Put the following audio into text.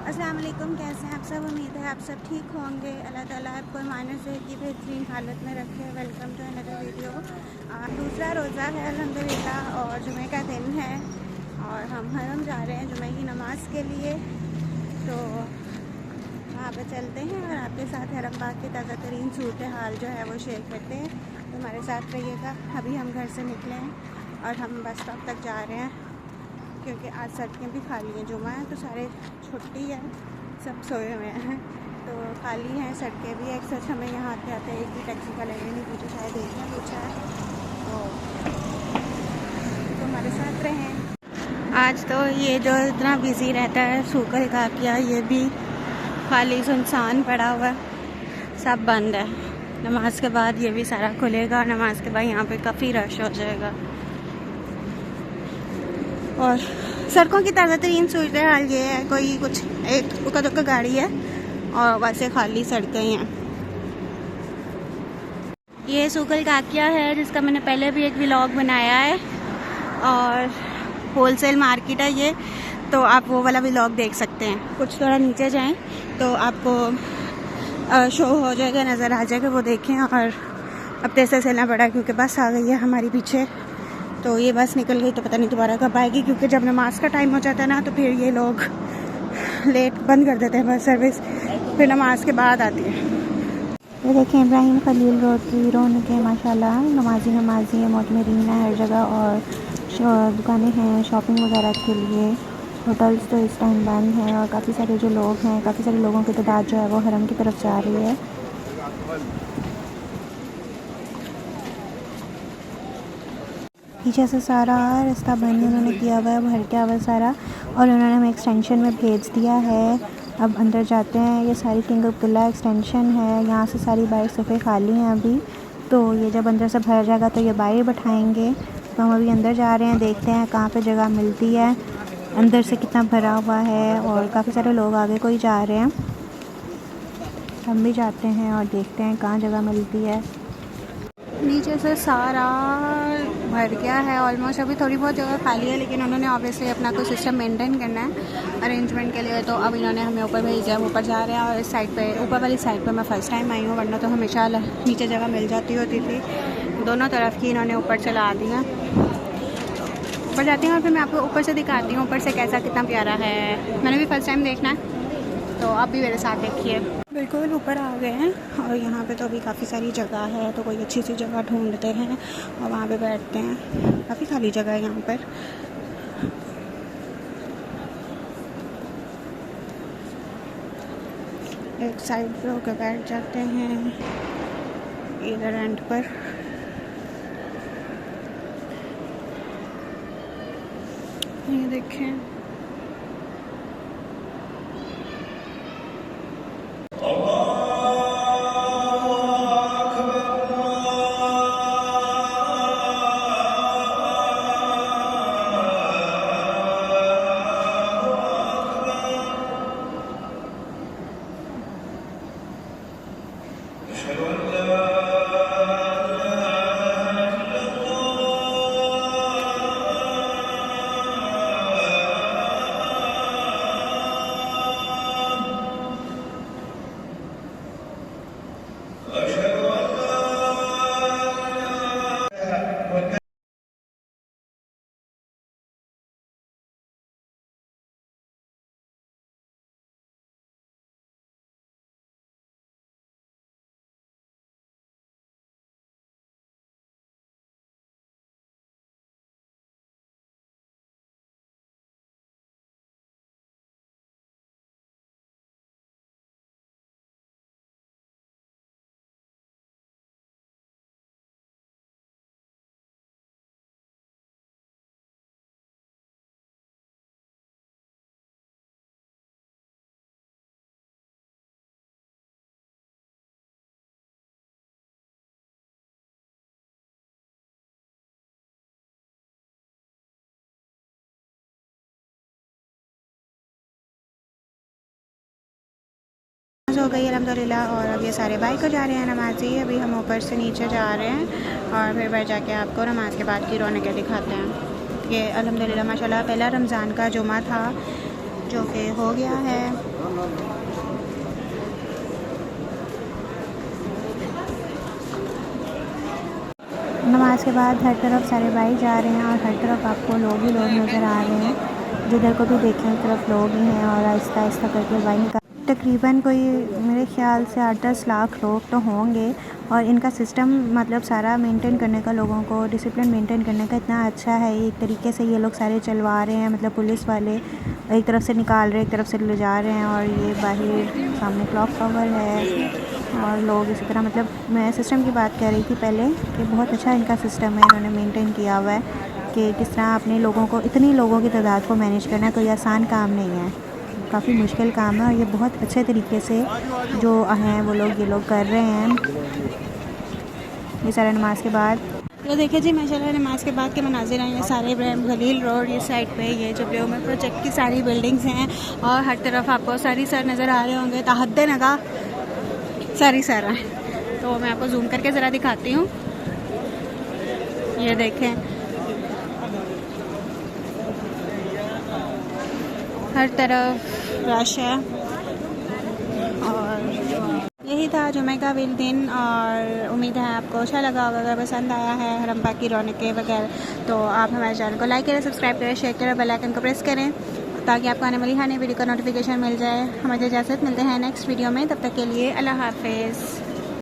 अस्सलाम वालेकुम, कैसे हैं आप सब। उम्मीद है आप सब ठीक होंगे। अल्लाह ताला आपको ईमान सेहत की बेहतरीन हालत में रखे। Welcome to another video. दूसरा रोज़ा है अल्हम्दुलिल्लाह और जुमे का दिन है और हम हरम जा रहे हैं जुमे की नमाज़ के लिए। तो वहाँ पे चलते हैं और आपके साथ हरम बाग की ताज़ा तरीन सूरत हाल जो है वो शेयर करते हैं। तो हमारे साथ रहिएगा। अभी हम घर से निकले हैं और हम बस स्टॉप तक जा रहे हैं क्योंकि आज सड़कें भी खाली हैं। जुमा है तो सारे छुट्टी है, सब सोए हुए हैं तो खाली हैं सड़कें भी। एक सच हमें यहाँ आते आते एक भी टैक्सी का लेने नहीं पूछा, शायद एक ने पूछा है। तो हमारे साथ रहें। आज तो ये जो इतना बिज़ी रहता है सूकल का किया, ये भी खाली सुनसान पड़ा हुआ है, सब बंद है। नमाज के बाद ये भी सारा खुलेगा और नमाज के बाद यहाँ पे काफ़ी रश हो जाएगा। और सड़कों की ताज़ा तरीन सूरत हाल ये है, कोई कुछ एक उका दुक्का गाड़ी है और वैसे खाली सड़कें हैं। ये सूकल काकिया है जिसका मैंने पहले भी एक व्लॉग बनाया है और होलसेल मार्केट है ये, तो आप वो वाला व्लॉग देख सकते हैं। कुछ थोड़ा नीचे जाएं तो आपको शो हो जाएगा, नज़र आ जाएगा, वो देखें। और अब तेज़ से चलना पड़ा क्योंकि बस आ गई है हमारी पीछे। तो ये बस निकल गई तो पता नहीं दोबारा कब आएगी, क्योंकि जब नमाज का टाइम हो जाता है ना तो फिर ये लोग लेट बंद कर देते हैं बस सर्विस, फिर नमाज के बाद आती है। ये देखें इब्राहिम खलील रोड की रौनक है माशाल्लाह। नमाजी है, मोतमरीन है हर जगह और दुकानें हैं शॉपिंग वगैरह के लिए। होटल्स तो इस टाइम बंद हैं और काफ़ी सारे जो लोग हैं, काफ़ी सारे लोगों की तादाद जो है वो हरम की तरफ जा रही है। पीछे से सारा रास्ता बंद उन्होंने किया हुआ है, भर के हुआ सारा, और उन्होंने हमें एक्सटेंशन में भेज दिया है। अब अंदर जाते हैं। ये सारी किंग अब्दुल्ला एक्सटेंशन है, यहाँ से सारी बाइक सफ़े खाली हैं अभी। तो ये जब अंदर से भर जाएगा तो ये बाइक बैठाएंगे। तो हम अभी अंदर जा रहे हैं, देखते हैं कहाँ पे जगह मिलती है, अंदर से कितना भरा हुआ है। और काफ़ी सारे लोग आगे को ही जा रहे हैं, हम भी जाते हैं और देखते हैं कहाँ जगह मिलती है। नीचे से सारा भर गया है ऑलमोस्ट, अभी थोड़ी बहुत जगह खाली है, लेकिन उन्होंने ऑब्वियसली अपना कोई सिस्टम मेंटेन करना है अरेंजमेंट के लिए। तो अब इन्होंने हमें ऊपर भेजा है, ऊपर जा रहे हैं। और इस साइड पे, ऊपर वाली साइड पे मैं फ़र्स्ट टाइम आई हूँ, वरना तो हमेशा नीचे जगह मिल जाती होती थी। दोनों तरफ की इन्होंने ऊपर चला दिया। ऊपर जाती हूँ और फिर मैं आपको ऊपर से दिखाती हूँ ऊपर से कैसा कितना प्यारा है। मैंने भी फ़र्स्ट टाइम देखना है, तो आप भी मेरे साथ देखिए। बिल्कुल ऊपर आ गए हैं और यहाँ पे तो अभी काफ़ी सारी जगह है, तो कोई अच्छी सी जगह ढूंढते हैं और वहाँ पे बैठते हैं। काफ़ी खाली जगह है यहाँ पर। एक साइड पे होकर बैठ जाते हैं इधर एंड पर। ये देखें हो गई अल्हम्दुलिल्लाह। और अब ये सारे बाइक को जा रहे हैं नमाजी। अभी हम ऊपर से नीचे जा रहे हैं और फिर बैठ जाके आपको नमाज के बाद की रौनकें दिखाते हैं। ये अल्हम्दुलिल्लाह माशाल्लाह पहला रमज़ान का जुमा था जो कि हो गया है। नमाज के बाद हर तरफ सारे भाई जा रहे हैं और हर तरफ आपको लोग ही लोग नज़र आ रहे हैं। जिधर को भी देखें उस तरफ लोग ही हैं और आहिस्ता आहिस्ता करके भाई निकाल तकरीबन कोई मेरे ख़्याल से 8-10 लाख लोग तो होंगे। और इनका सिस्टम मतलब सारा मेंटेन करने का, लोगों को डिसिप्लिन मेंटेन करने का इतना अच्छा है। एक तरीके से ये लोग सारे चलवा रहे हैं, मतलब पुलिस वाले एक तरफ से निकाल रहे हैं, एक तरफ से ले जा रहे हैं। और ये बाहर सामने क्लॉक टावर है और लोग इसी तरह, मतलब मैं सिस्टम की बात कर रही थी पहले कि बहुत अच्छा इनका सिस्टम है, इन्होंने मेंटेन किया हुआ है कि किस तरह अपने लोगों को, इतनी लोगों की तादाद को मैनेज करना कोई आसान काम नहीं है, काफ़ी मुश्किल काम है। और ये बहुत अच्छे तरीके से जो हैं वो लोग ये लोग कर रहे हैं ये सारा नमाज के बाद। तो देखिए जी माशाल्लाह नमाज के बाद के मनाजिर हैं। ये सारे इब्राहिम खलील रोड ये साइड पे ये जो ब्लू में प्रोजेक्ट की सारी बिल्डिंग्स हैं और हर तरफ आपको सारी सर नज़र आ रहे होंगे, ताहद्दे नगा सारी सर हैं। तो मैं आपको जूम करके ज़रा दिखाती हूँ। ये देखें हर तरफ रश है। और यही था जुमे का दिन और उम्मीद है आपको अच्छा लगा होगा। अगर पसंद आया है हरम पाक की रौनकें वगैरह तो आप हमारे चैनल को लाइक करें, सब्सक्राइब करें, शेयर करें, बेल आइकन को प्रेस करें ताकि आपको आने वाली हर नई वीडियो का नोटिफिकेशन मिल जाए। हमें इजाज़त, मिलते हैं नेक्स्ट वीडियो में, तब तक के लिए अल्लाह हाफ़िज़।